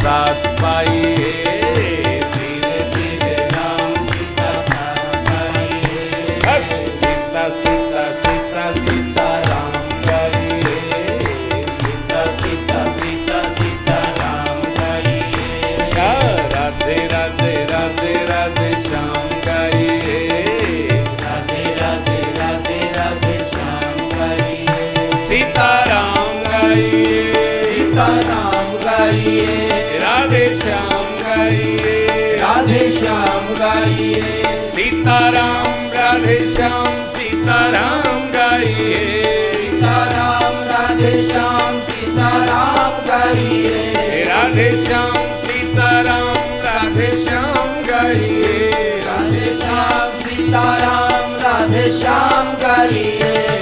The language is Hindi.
साथ पाइए, धीरे धीरे राम जी का साथ पाइए। बस सीता सीता सीता सीता राम गाइए, सीता सीता सीता सीता राम गाइए। राधे राधे राधे राधे श्याम गाइए, राधे राधे राधे राधे श्याम गाइए। सीताराम गाइए, सीताराम गाइए, राधे श्याम गाइए, राधे श्याम गाइए। सीताराम राधे श्याम सीताराम गाइए, सीताराम राधे श्याम सीताराम गाइए। राधे श्याम सीताराम राधे श्याम गाइए, राधे श्याम सीताराम राधे श्याम गाइए।